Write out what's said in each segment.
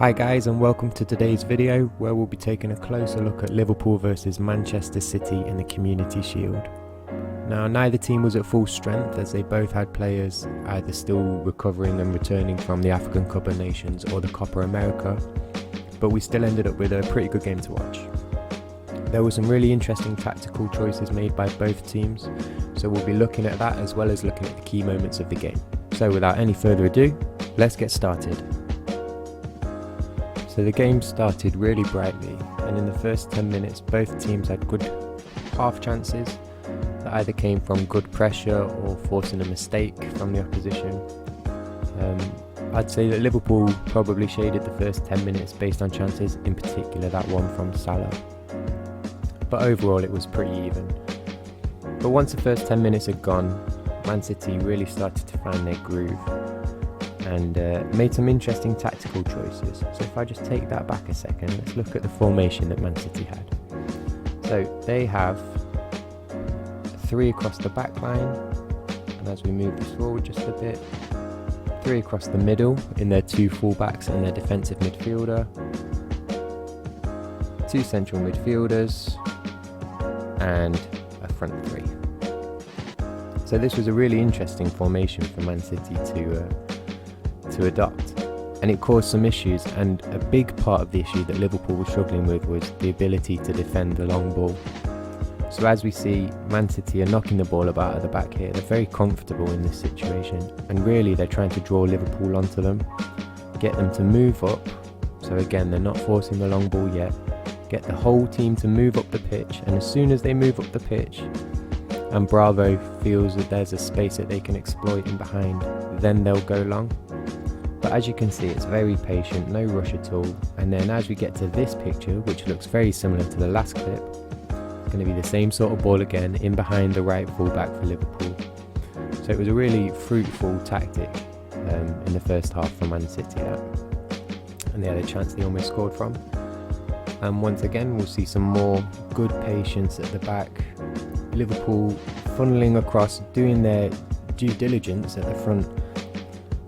Hi guys, and welcome to today's video where we'll be taking a closer look at Liverpool versus Manchester City in the Community Shield. Now, neither team was at full strength as they both had players either still recovering and returning from the African Cup of Nations or the Copa America, but we still ended up with a pretty good game to watch. There were some really interesting tactical choices made by both teams, so we'll be looking at that as well as looking at the key moments of the game. So without any further ado, let's get started. So the game started really brightly, and in the first 10 minutes both teams had good half chances that either came from good pressure or forcing a mistake from the opposition. I'd say that Liverpool probably shaded the first 10 minutes based on chances, in particular that one from Salah. But overall it was pretty even. But once the first 10 minutes had gone, Man City really started to find their groove and made some interesting tactical choices. So if I just take that back a second, let's look at the formation that Man City had. So they have 3 across the back line, and as we move this forward just a bit, 3 across the middle in their 2 fullbacks and their defensive midfielder, 2 central midfielders, and a front 3. So this was a really interesting formation for Man City to adopt, and it caused some issues, and a big part of the issue that Liverpool was struggling with was the ability to defend the long ball. So as we see, Man City are knocking the ball about at the back here. They're very comfortable in this situation, and really they're trying to draw Liverpool onto them, get them to move up. So again, they're not forcing the long ball yet, get the whole team to move up the pitch, and as soon as they move up the pitch and Bravo feels that there's a space that they can exploit in behind, then they'll go long. But as you can see, it's very patient, no rush at all. And then as we get to this picture, which looks very similar to the last clip, it's going to be the same sort of ball again, in behind the right fullback for Liverpool. So it was a really fruitful tactic in the first half for Man City that. And they had a chance they almost scored from. And once again, we'll see some more good patience at the back. Liverpool funneling across, doing their due diligence at the front,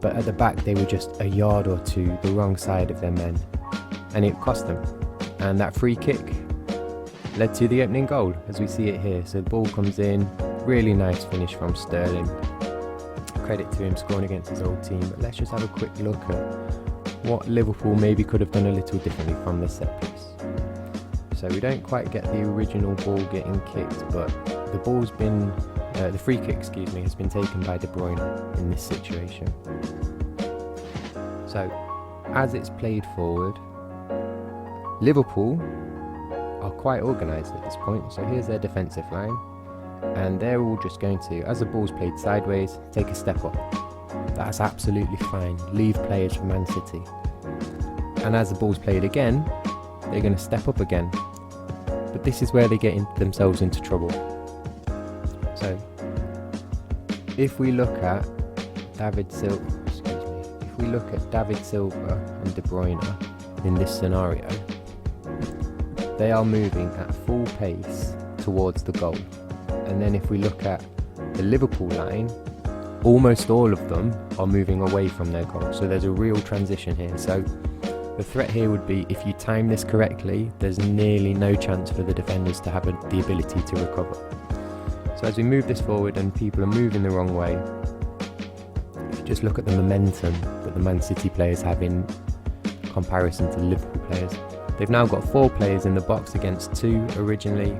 but at the back they were just a yard or two the wrong side of their men, and it cost them. And that free kick led to the opening goal, as we see it here. So the ball comes in, really nice finish from Sterling. Credit to him scoring against his old team. But let's just have a quick look at what Liverpool maybe could have done a little differently from this set piece. So we don't quite get the original ball getting kicked, but the ball's been the free kick, has been taken by De Bruyne in this situation. So, as it's played forward, Liverpool are quite organised at this point. So here's their defensive line, and they're all just going to, as the ball's played sideways, take a step up. That's absolutely fine. Leave players for Man City. And as the ball's played again, they're going to step up again. But this is where they get themselves into trouble. So, if we look at David Silva and De Bruyne in this scenario, they are moving at full pace towards the goal. And then if we look at the Liverpool line, almost all of them are moving away from their goal. So there's a real transition here. So the threat here would be, if you time this correctly, there's nearly no chance for the defenders to have the ability to recover. So as we move this forward and people are moving the wrong way, if you just look at the momentum that the Man City players have in comparison to the Liverpool players, they've now got 4 players in the box against 2 originally,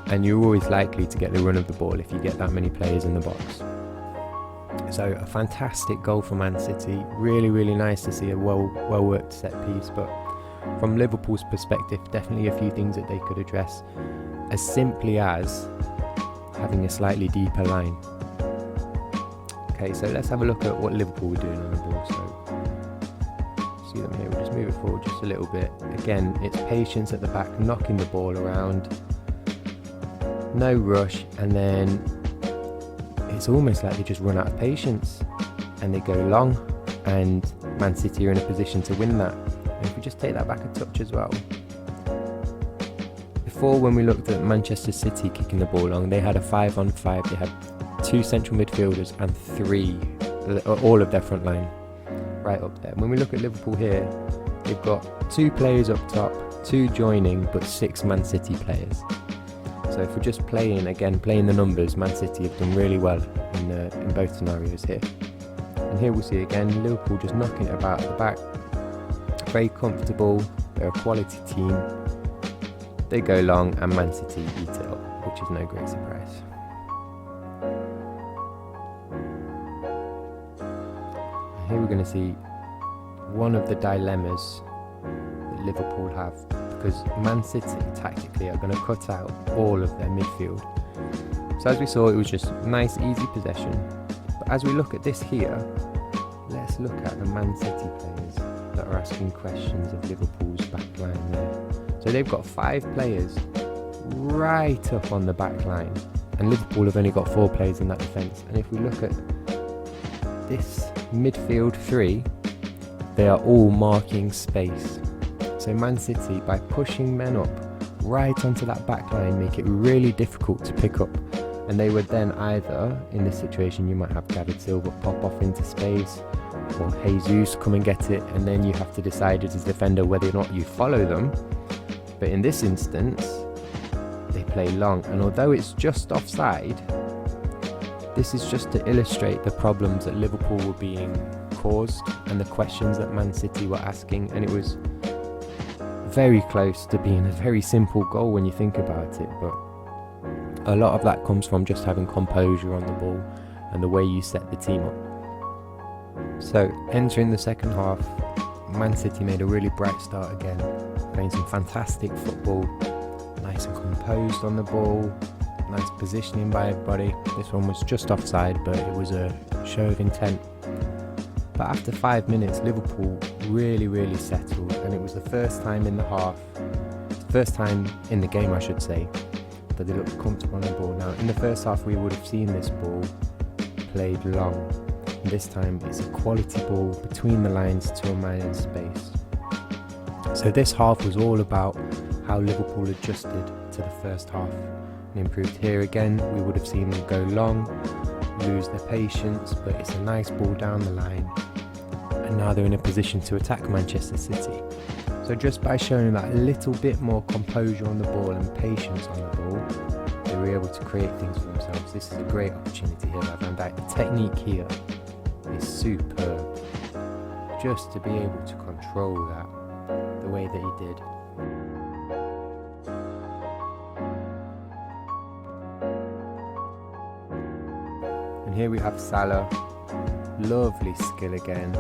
and you're always likely to get the run of the ball if you get that many players in the box. So a fantastic goal for Man City. Really, really nice to see a well worked set piece, but from Liverpool's perspective, definitely a few things that they could address, as simply as having a slightly deeper line. Okay, so let's have a look at what Liverpool were doing on the ball. So see them here, we'll just move it forward just a little bit. Again, it's patience at the back, knocking the ball around, no rush, and then it's almost like they just run out of patience and they go long, and Man City are in a position to win that. And if we just take that back a touch as well, before, when we looked at Manchester City kicking the ball long, they had a 5-on-5. They had 2 central midfielders and 3, all of their front line right up there. When we look at Liverpool here, they've got 2 players up top, 2 joining, but 6 Man City players. So if we're just playing the numbers, Man City have done really well in both scenarios here. And here we'll see again, Liverpool just knocking it about at the back. Very comfortable, they're a quality team. They go long and Man City eat it up, which is no great surprise. And here we're going to see one of the dilemmas that Liverpool have, because Man City tactically are going to cut out all of their midfield. So as we saw, it was just nice easy possession, but as we look at this here, let's look at the Man City players that are asking questions of Liverpool's back line there. So they've got 5 players right up on the back line, and Liverpool have only got 4 players in that defence. And if we look at this midfield 3, they are all marking space. So Man City, by pushing men up right onto that back line, make it really difficult to pick up. And they would then either, in this situation, you might have David Silva pop off into space, or Jesus come and get it, and then you have to decide as a defender whether or not you follow them. But in this instance, they play long, and although it's just offside, this is just to illustrate the problems that Liverpool were being caused and the questions that Man City were asking, and it was very close to being a very simple goal when you think about it, but a lot of that comes from just having composure on the ball and the way you set the team up. So entering the second half, Man City made a really bright start again, playing some fantastic football, nice and composed on the ball, nice positioning by everybody. This one was just offside, but it was a show of intent. But after 5 minutes, Liverpool really settled, and it was the first time in the game I should say, that they looked comfortable on the ball. Now in the first half we would have seen this ball played long, and this time it's a quality ball between the lines to a man in space. So this half was all about how Liverpool adjusted to the first half and improved. Here again we would have seen them go long, lose their patience, but it's a nice ball down the line, and now they're in a position to attack Manchester City. So just by showing that little bit more composure on the ball and patience on the ball, they were able to create things for themselves. This is a great opportunity here by Van Dijk. The technique here is superb, just to be able to control that the way that he did. And here we have Salah, lovely skill again.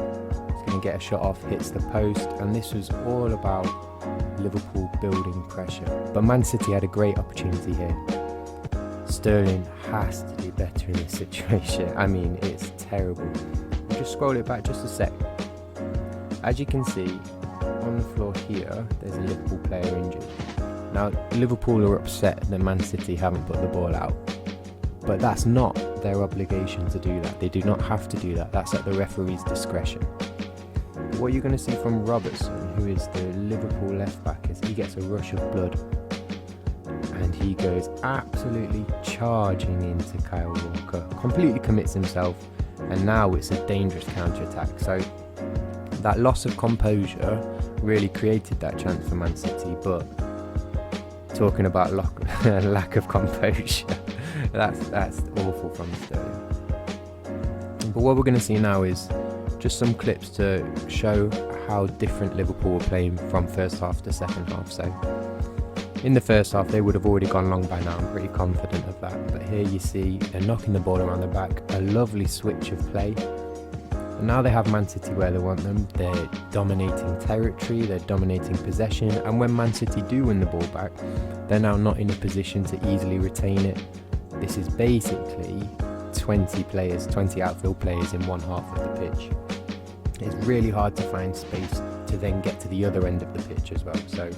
He's going to get a shot off, hits the post, and this was all about Liverpool building pressure. But Man City had a great opportunity here. Sterling has to do better in this situation. I mean, it's terrible. We'll just scroll it back just a sec. As you can see, on the floor here, there's a Liverpool player injured. Now, Liverpool are upset that Man City haven't put the ball out, but that's not their obligation to do that. They do not have to do that. That's at the referee's discretion. What you're going to see from Robertson, who is the Liverpool left back, is he gets a rush of blood and he goes absolutely charging into Kyle Walker, completely commits himself, and now it's a dangerous counter-attack. So that loss of composure really created that chance for Man City, but talking about lack of composure, that's awful from Sterling. But what we're going to see now is just some clips to show how different Liverpool were playing from first half to second half. So in the first half they would have already gone long by now, I'm pretty confident of that, but here you see they're knocking the ball around the back, a lovely switch of play. And now they have Man City where they want them. They're dominating territory, they're dominating possession, and when Man City do win the ball back, they're now not in a position to easily retain it. This is basically 20 outfield players in one half of the pitch. It's really hard to find space to then get to the other end of the pitch as well. So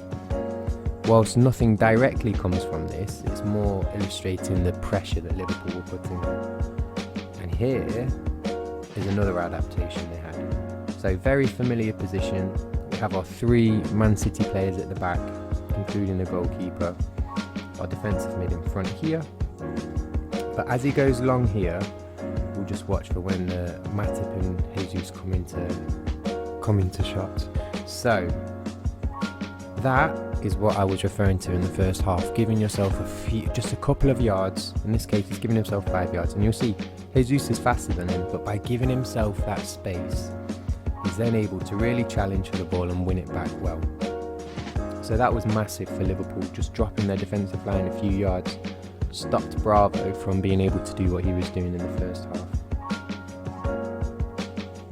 whilst nothing directly comes from this, it's more illustrating the pressure that Liverpool were putting on. And here is another adaptation they had. So very familiar position. We have our 3 Man City players at the back, including the goalkeeper. Our defensive mid in front here. But as he goes long here, we'll just watch for when Matip and Jesus come into shot. So that is what I was referring to in the first half, giving yourself just a couple of yards. In this case, he's giving himself 5 yards, and you'll see Jesus is faster than him, but by giving himself that space, he's then able to really challenge for the ball and win it back well. So that was massive for Liverpool, just dropping their defensive line a few yards, stopped Bravo from being able to do what he was doing in the first half.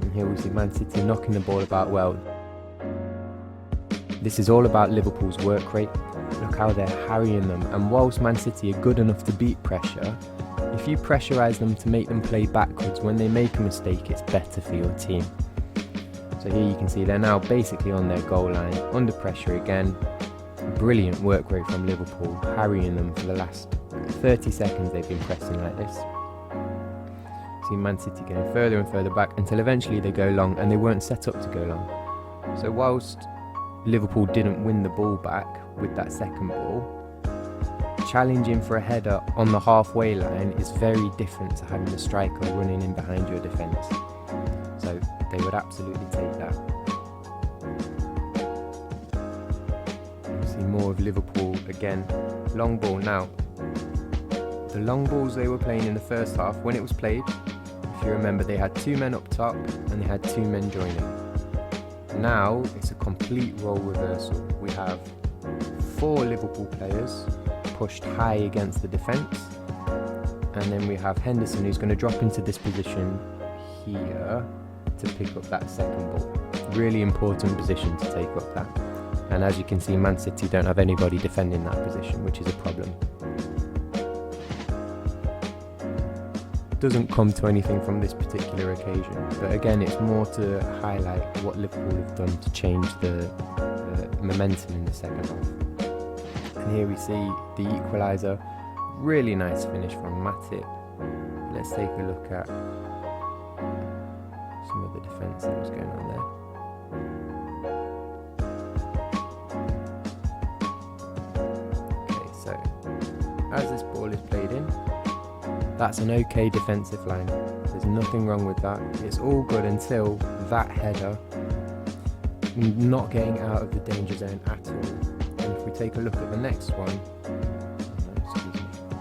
And here we see Man City knocking the ball about well. This is all about Liverpool's work rate. Look how they're harrying them, and whilst Man City are good enough to beat pressure, if you pressurise them to make them play backwards when they make a mistake, it's better for your team. So here you can see they're now basically on their goal line, under pressure again. Brilliant work rate from Liverpool, harrying them for the last 30 seconds they've been pressing like this. See Man City going further and further back until eventually they go long, and they weren't set up to go long. So whilst Liverpool didn't win the ball back with that second ball, challenging for a header on the halfway line is very different to having a striker running in behind your defence. So they would absolutely take that. You see more of Liverpool again. Long ball now. The long balls they were playing in the first half, when it was played, if you remember, they had 2 men up top and they had 2 men joining. Now it's a complete role reversal. We have 4 Liverpool players pushed high against the defence, and then we have Henderson, who's going to drop into this position here to pick up that second ball. Really important position to take up that. And as you can see, Man City don't have anybody defending that position, which is a problem. Doesn't come to anything from this particular occasion, but again, it's more to highlight what Liverpool have done to change the momentum in the second half. And here we see the equaliser. Really nice finish from Matip. Let's take a look at some of the defence that was going on there. Okay, so as this ball is played in, that's an okay defensive line. There's nothing wrong with that. It's all good until that header, not getting out of the danger zone at all. And if we take a look at the next one,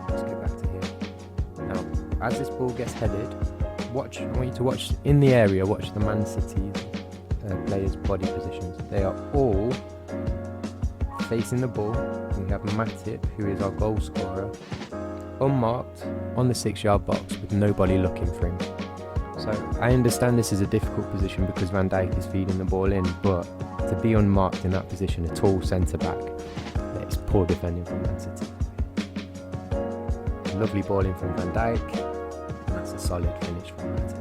let's get back to here. Now, as this ball gets headed, I want you to watch in the area, watch the Man City players' body positions. They are all facing the ball. We have Matip, who is our goal scorer, unmarked on the 6-yard box with nobody looking for him. So I understand this is a difficult position because Van Dijk is feeding the ball in, but to be unmarked in that position, a tall centre-back, it's poor defending from Man City. Lovely ball in from Van Dijk, and that's a solid finish from Matip.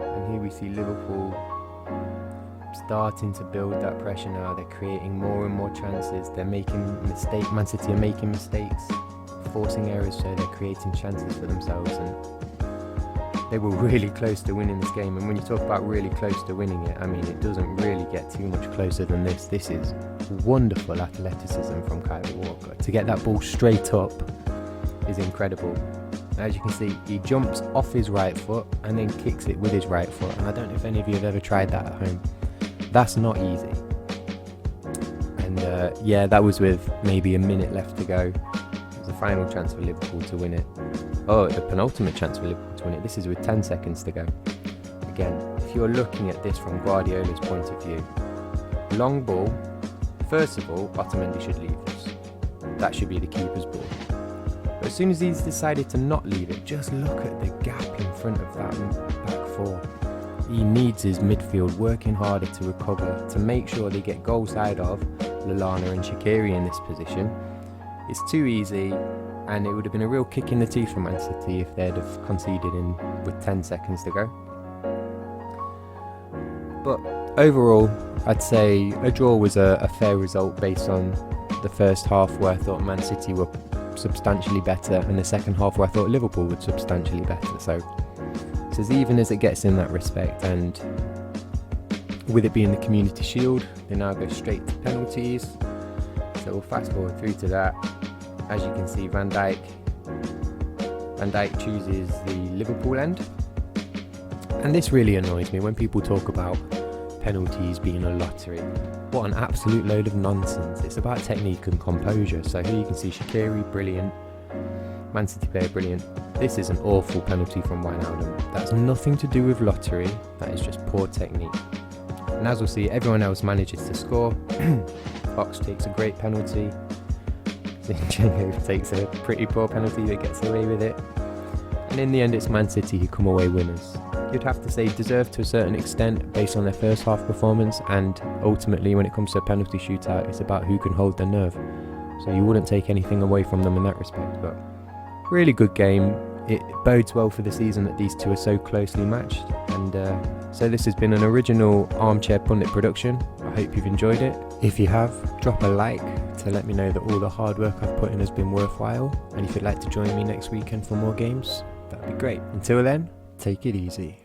And here we see Liverpool starting to build that pressure now. They're creating more and more chances. They're making mistakes. Man City are making mistakes, forcing errors, so they're creating chances for themselves. And they were really close to winning this game. And when you talk about really close to winning it, I mean, it doesn't really get too much closer than this. This is wonderful athleticism from Kyle Walker. To get that ball straight up is incredible. As you can see, he jumps off his right foot and then kicks it with his right foot. And I don't know if any of you have ever tried that at home. That's not easy. And yeah, that was with maybe a minute left to go. It was the final chance for Liverpool to win it. Oh, the penultimate chance for Liverpool to win it. This is with 10 seconds to go. Again, if you're looking at this from Guardiola's point of view, long ball, first of all, Otamendi should leave this. That should be the keeper's ball. But as soon as he's decided to not leave it, just look at the gap in front of that back four. He needs his midfield working harder to recover, to make sure they get goal side of Lallana and Shaqiri in this position. It's too easy, and it would have been a real kick in the teeth for Man City if they'd have conceded with 10 seconds to go. But overall, I'd say a draw was a fair result based on the first half, where I thought Man City were substantially better, and the second half where I thought Liverpool were substantially better. So it's as even as it gets in that respect, and with it being the Community Shield, they now go straight to penalties. So we'll fast forward through to that. As you can see, Van Dijk Van Dijk chooses the Liverpool end. And this really annoys me when people talk about penalties being a lottery. What an absolute load of nonsense. It's about technique and composure. So here you can see Shaqiri, brilliant. Man City player, brilliant. This is an awful penalty from Wijnaldum. That's nothing to do with lottery. That is just poor technique. And as we'll see, everyone else manages to score. Fox takes a great penalty. Zinchenko takes a pretty poor penalty that gets away with it. And in the end, it's Man City who come away winners. You'd have to say deserved to a certain extent based on their first half performance, and ultimately when it comes to a penalty shootout, it's about who can hold their nerve. So you wouldn't take anything away from them in that respect, but really good game. It bodes well for the season that these two are so closely matched, and so this has been an original Armchair Pundit production. I hope you've enjoyed it. If you have, drop a like to let me know that all the hard work I've put in has been worthwhile, and if you'd like to join me next weekend for more games, that'd be great. Until then, take it easy.